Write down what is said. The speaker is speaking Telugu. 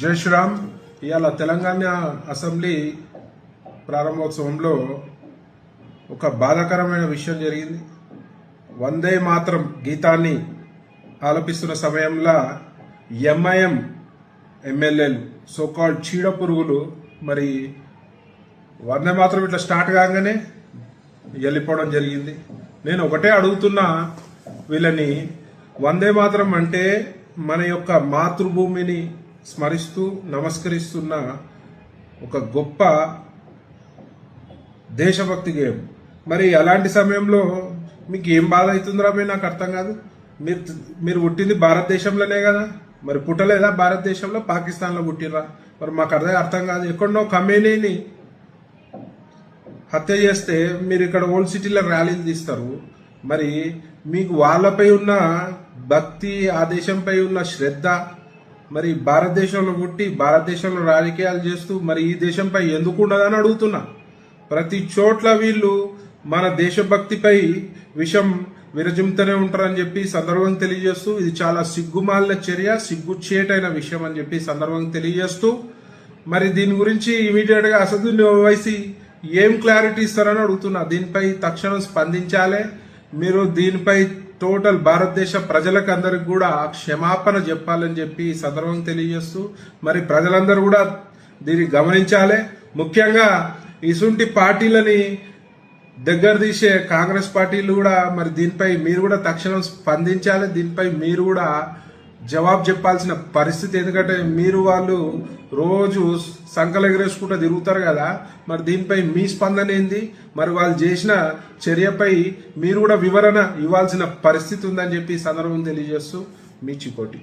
జై శ్రీరామ్. ఇవాళ తెలంగాణ అసెంబ్లీ ప్రారంభోత్సవంలో ఒక బాధాకరమైన విషయం జరిగింది. వందే మాత్రం గీతాన్ని ఆలపిస్తున్న సమయంలో ఎంఐఎం ఎమ్మెల్యేలు సోకాల్డ్ చీడ పురుగులు మరి వందే మాత్రం ఇట్లా స్టార్ట్ కాగానే వెళ్ళిపోవడం జరిగింది. నేను ఒకటే అడుగుతున్నా వీళ్ళని, వందే మాత్రం అంటే మన యొక్క మాతృభూమిని స్మరిస్తూ నమస్కరిస్తున్న ఒక గొప్ప దేశభక్తి గేయం. మరి అలాంటి సమయంలో మీకు ఏం బాధ అవుతుందిరా మీరు? నాకు అర్థం కాదు. మీరు పుట్టింది భారతదేశంలోనే కదా, మరి పుట్టలేదా భారతదేశంలో? పాకిస్తాన్లో పుట్టిర్రా? మరి మాకు అర్థం కాదు. ఎక్కడో ఖమేనీని హత్య చేస్తే మీరు ఇక్కడ ఓల్డ్ సిటీలో ర్యాలీలు తీస్తారు. మరి మీకు వాళ్ళపై ఉన్న భక్తి, ఆ దేశంపై ఉన్న శ్రద్ధ, మరి భారతదేశంలో పుట్టి భారతదేశంలో రాజకీయాలు చేస్తూ మరి ఈ దేశంపై ఎందుకు ఉండదని అడుగుతున్నా. ప్రతి చోట్ల వీళ్ళు మన దేశభక్తిపై విషం విరజిమ్తూనే ఉంటారని చెప్పి సందర్భం తెలియజేస్తూ, ఇది చాలా సిగ్గుమాలిన చర్య, సిగ్గుచేటైన విషయం అని చెప్పి సందర్భం తెలియజేస్తూ, మరి దీని గురించి ఇమీడియట్ గా అసదుద్దీన్ ఓవైసీ ఏం క్లారిటీ ఇస్తారని అడుగుతున్నా. దీనిపై తక్షణం స్పందించాలి. మీరు దీనిపై టోటల్ భారతదేశ ప్రజలకు అందరికి కూడా క్షమాపణ చెప్పాలని చెప్పి సందర్భం తెలియజేస్తూ, మరి ప్రజలందరూ కూడా దీన్ని గమనించాలి. ముఖ్యంగా ఇసుంటి పార్టీలని దగ్గర తీసే కాంగ్రెస్ పార్టీలు కూడా మరి దీనిపై మీరు కూడా తక్షణం స్పందించాలి. దీనిపై మీరు కూడా జవాబు చెప్పాల్సిన పరిస్థితి. ఎందుకంటే మీరు వాళ్ళు రోజు సంకలు ఎగరేసుకుంటూ తిరుగుతారు కదా, మరి దీనిపై మీ స్పందన ఏంది? మరి వాళ్ళు చేసిన చర్యపై మీరు కూడా వివరణ ఇవ్వాల్సిన పరిస్థితి ఉందని చెప్పి సందర్భం తెలియజేస్తూ మీ చికోటి.